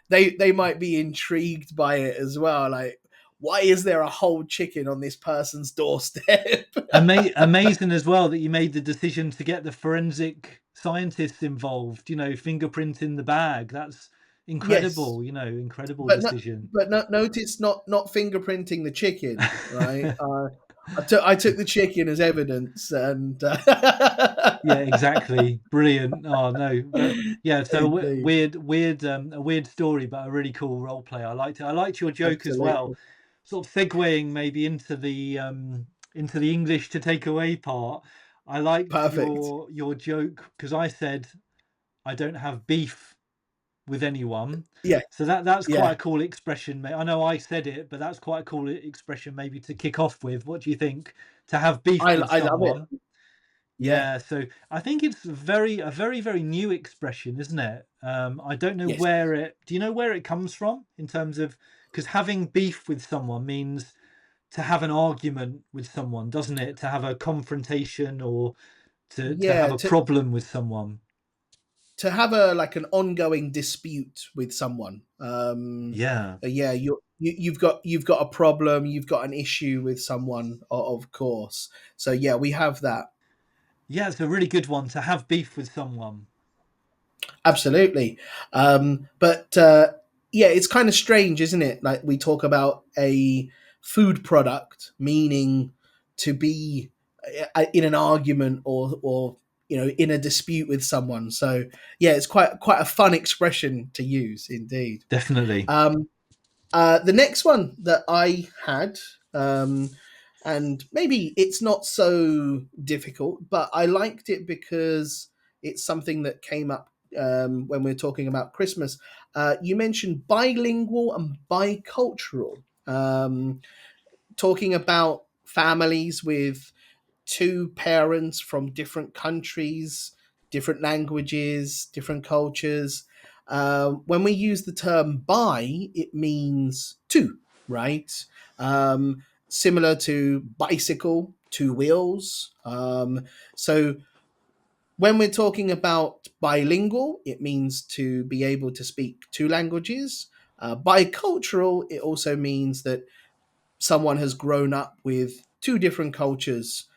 they might be intrigued by it as well. Like, why is there a whole chicken on this person's doorstep? Amazing as well that you made the decision to get the forensic scientists involved. Fingerprinting the bag. That's Yes, incredible. Incredible but no, decision. but no, notice not fingerprinting the chicken, right? I took the chicken as evidence, and Yeah, exactly. Brilliant. Oh no, but yeah. So indeed, a weird story, but a really cool role play. I liked it. I liked your joke as well. absolutely Sort of segueing maybe into the English to take away part. I liked perfect. your joke because I said I don't have beef with anyone. Yeah, So that's quite yeah. a cool expression. I know I said it, but that's quite a cool expression maybe to kick off with. What do you think? To have beef with I love it. someone. Yeah. Yeah, so I think it's a very, very new expression, isn't it? I don't know Yes. where it. Do you know where it comes from in terms of because having beef with someone means to have an argument with someone, doesn't it? To have a confrontation or to have Yeah. a problem with someone. To have a like an ongoing dispute with someone. Yeah, Yeah, you've got a problem, you've got an issue with someone, of course. So yeah, we have that. yeah, it's a really good one to have beef with someone. Absolutely. But yeah, it's kind of strange, isn't it? Like we talk about a food product meaning to be in an argument or in a dispute with someone. So yeah, it's quite a fun expression to use indeed. Definitely. Um, the next one that I had, um, and maybe it's not so difficult, but I liked it because it's something that came up when we are talking about Christmas. You mentioned bilingual and bicultural, talking about families with two parents from different countries, different languages, different cultures. When we use the term bi, it means two, right? Similar to bicycle, two wheels. So when we're talking about bilingual, it means to be able to speak two languages. Bicultural, it also means that someone has grown up with two different cultures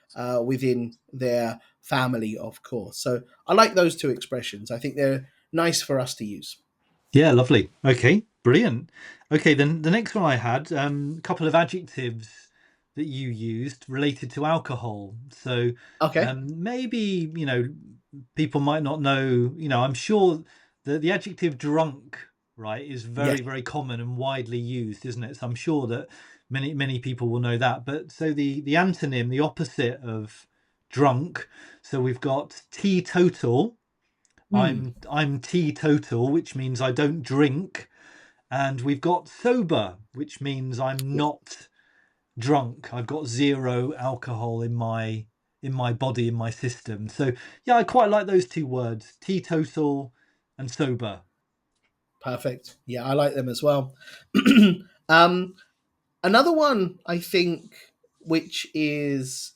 within their family, of course. So I like those two expressions. I think they're nice for us to use. Yeah, lovely. Okay, brilliant. Okay, then the next one I had a couple of adjectives that you used related to alcohol. So Okay. maybe people might not know. I'm sure the adjective drunk, right, is Yes. very very common and widely used, isn't it? So I'm sure that many people will know that. But so the antonym, the opposite of drunk. So we've got teetotal. Hmm. I'm teetotal, which means I don't drink, and we've got sober, which means I'm Yes. not drunk. I've got zero alcohol in my body, in my system. So yeah, I quite like those two words, teetotal and sober. Perfect. Yeah, I like them as well. um, Another one I think, which is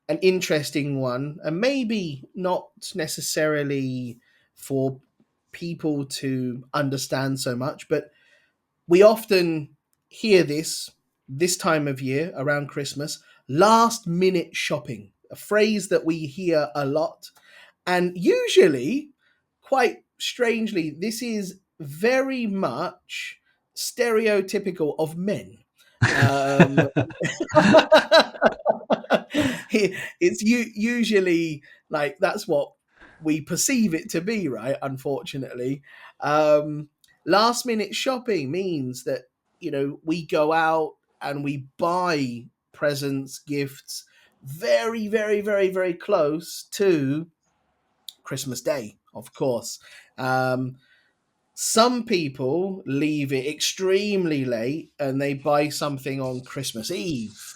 an interesting one, and maybe not necessarily for people to understand so much, but we often hear this time of year around Christmas, last minute shopping, a phrase that we hear a lot. And usually, quite strangely, this is very much stereotypical of men. Um, it's usually like that's what we perceive it to be, right? Unfortunately, um, last minute shopping means that we go out and we buy presents, gifts, very, very, very, very close to Christmas Day, of course. Um, some people leave it extremely late and they buy something on Christmas Eve.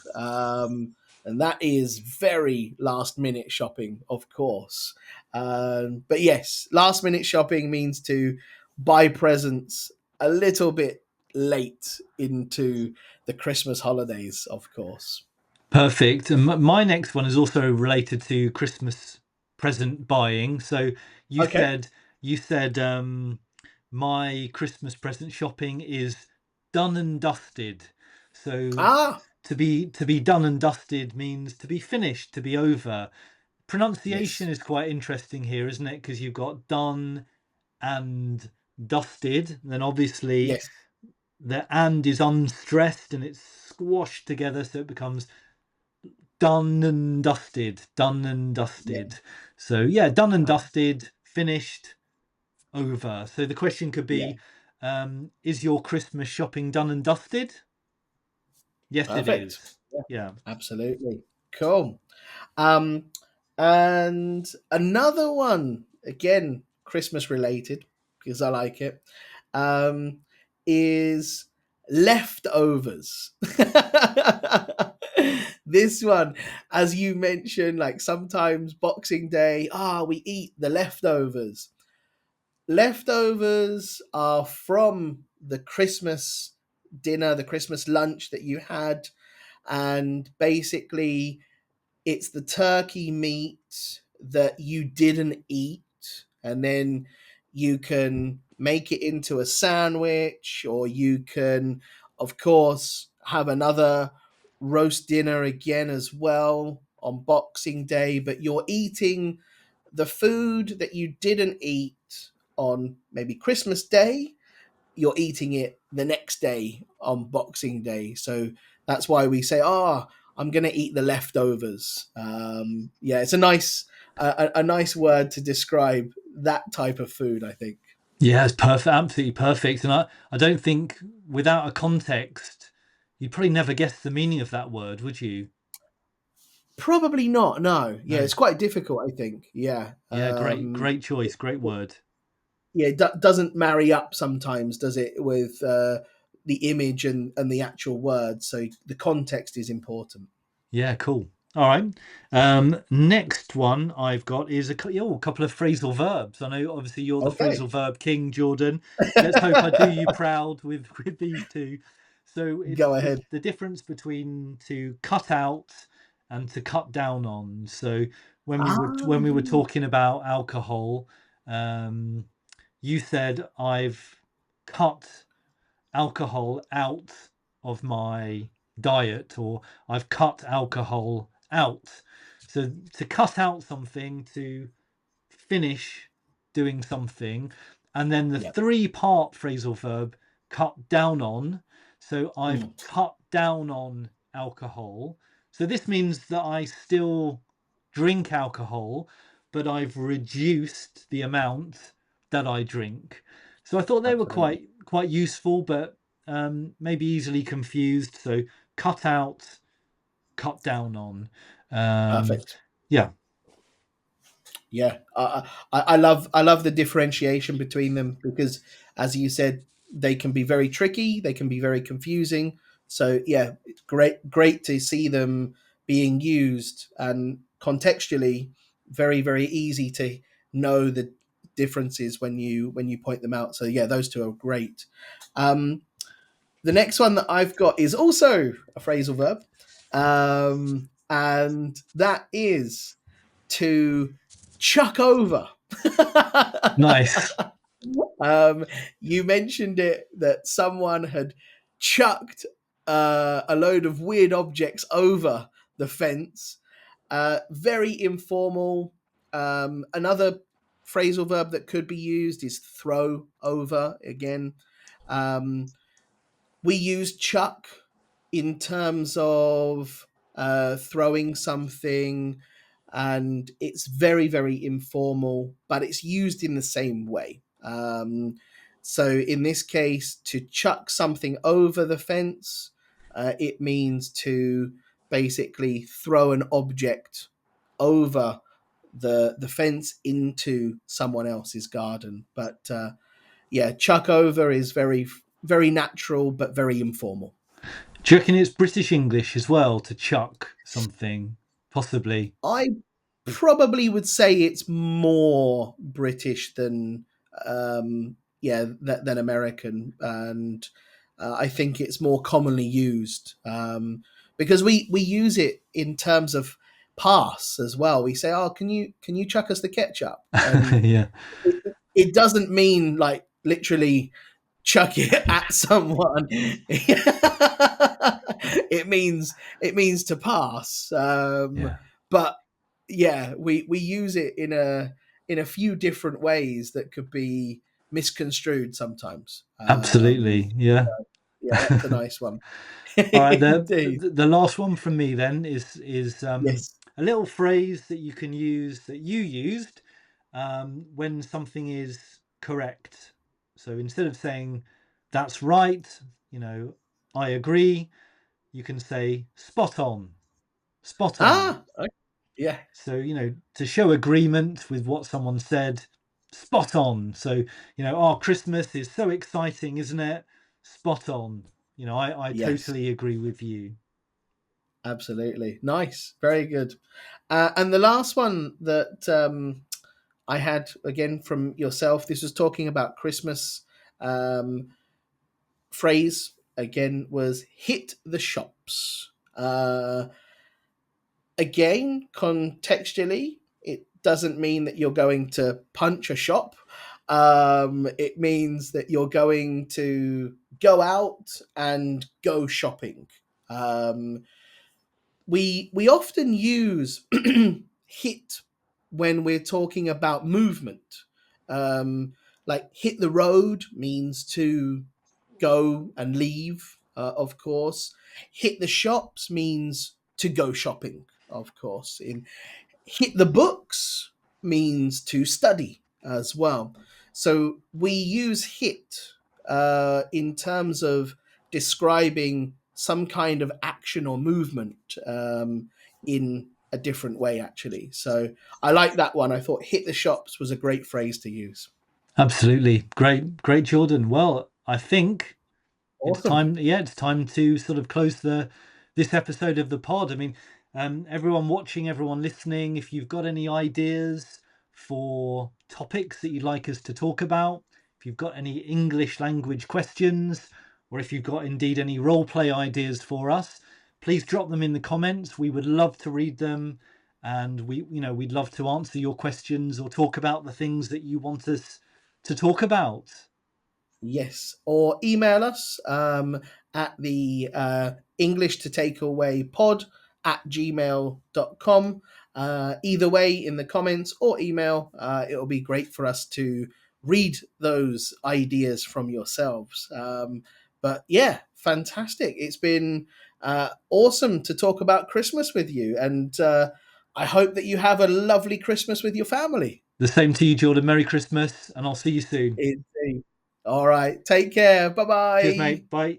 And that is very last minute shopping, of course. But yes, last minute shopping means to buy presents a little bit late into the Christmas holidays, of course. Perfect. And my next one is also related to Christmas present buying. So you Okay. said you said my Christmas present shopping is done and dusted. So Ah, to be done and dusted means to be finished, to be over. Pronunciation yes. is quite interesting here, isn't it? Because you've got done and dusted. Then obviously Yes. the and is unstressed and it's squashed together, so it becomes done and dusted, done and Yeah. dusted. So yeah, done and Uh, dusted, finished, over. So the question could yeah. be, is your Christmas shopping done and dusted? Yes, it Perfect. is. Yeah. Yeah. Absolutely. Cool. Um, and another one, again, Christmas related, because I like it, um, is leftovers. This one, as you mentioned, like sometimes Boxing Day, we eat the leftovers. Leftovers are from the Christmas dinner, the Christmas lunch that you had, and basically it's the turkey meat that you didn't eat, and then you can make it into a sandwich, or you can, of course, have another roast dinner again as well on Boxing Day, but you're eating the food that you didn't eat on maybe Christmas Day, you're eating it the next day on Boxing Day. So that's why we say, I'm going to eat the leftovers. Yeah, it's a nice word to describe that type of food, I think. Yeah, it's perfect, absolutely perfect. And I don't think without a context, you'd probably never guess the meaning of that word, would you? Probably not. No. Yeah, No. it's quite difficult, I think. Yeah. Yeah, great choice, great word. Yeah, it doesn't marry up sometimes, does it, with the image and the actual word? So the context is important. Yeah, cool. All right. Next one I've got is a couple of phrasal verbs. I know obviously you're the Okay. phrasal verb king, Jordan. Let's hope I do you proud with with these two. So it's Go ahead. the difference between to cut out and to cut down on. So when we were Ah, talking about alcohol, um, you said I've cut alcohol out of my diet, or I've cut alcohol out. So to cut out something, to finish doing something, and then the yeah. three-part phrasal verb cut down on. So I've Mm, cut down on alcohol. So this means that I still drink alcohol, but I've reduced the amount that I drink. So I thought they were absolutely. quite useful, but maybe easily confused. So cut out, cut down on. Um, Perfect. yeah, Yeah, I love the differentiation between them because, as you said, they can be very tricky. They can be very confusing. So yeah, great to see them being used and contextually very easy to know the differences when you point them out. So yeah, those two are great. Um, the next one that I've got is also a phrasal verb, and that is to chuck over. nice. um, you mentioned it that someone had chucked a load of weird objects over the fence. Very informal. Another phrasal verb that could be used is throw over again. Um, we use chuck in terms of throwing something, and it's very informal, but it's used in the same way. So in this case, to chuck something over the fence, it means to basically throw an object over the fence into someone else's garden. But yeah, chuck over is very natural but very informal. Do you reckon it's British English as well to chuck something? Possibly. I probably would say it's more British than than American, and I think it's more commonly used because we use it in terms of pass as well. We say, "Oh, can you chuck us the ketchup?" And yeah, it doesn't mean like literally chuck it at someone. It means to pass. yeah, But yeah, we use it in a few different ways that could be misconstrued sometimes. absolutely. Yeah. Yeah, that's a nice one. All right, Indeed. the last one from me then is Yes. a little phrase that you can use that you used when something is correct. So instead of saying "that's right," you know, "I agree," you can say "spot on," "spot on." Ah, okay. Yeah. So to show agreement with what someone said, "spot on." So our Christmas is so exciting, isn't it? Spot on. I Yes. totally agree with you. Absolutely. Nice. Very good. And the last one that I had again from yourself, this was talking about Christmas. Um, Phrase again was hit the shops. Again, contextually, it doesn't mean that you're going to punch a shop. It means that you're going to go out and go shopping. Um, we often use hit when we're talking about movement. Um, like hit the road means to go and leave, of course. Hit the shops means to go shopping, of course. In hit the books means to study as well. So we use hit in terms of describing some kind of action or movement in a different way, actually. So I like that one. I thought hit the shops was a great phrase to use. Absolutely. Great, great, Jordan. Well, I think it's Awesome. time. Yeah, it's time to sort of close this episode of the pod. I mean, everyone watching, everyone listening, if you've got any ideas for topics that you'd like us to talk about, if you've got any English language questions, or if you've got indeed any role play ideas for us, please drop them in the comments. We would love to read them, and we'd love to answer your questions or talk about the things that you want us to talk about. Yes, or email us at the English to take away pod at gmail.com. Either way, in the comments or email, it'll be great for us to read those ideas from yourselves. But yeah, fantastic. It's been awesome to talk about Christmas with you. And I hope that you have a lovely Christmas with your family. The same to you, Jordan. Merry Christmas, and I'll see you soon. Indeed. All right. Take care. Bye Cheers, bye. mate. Bye.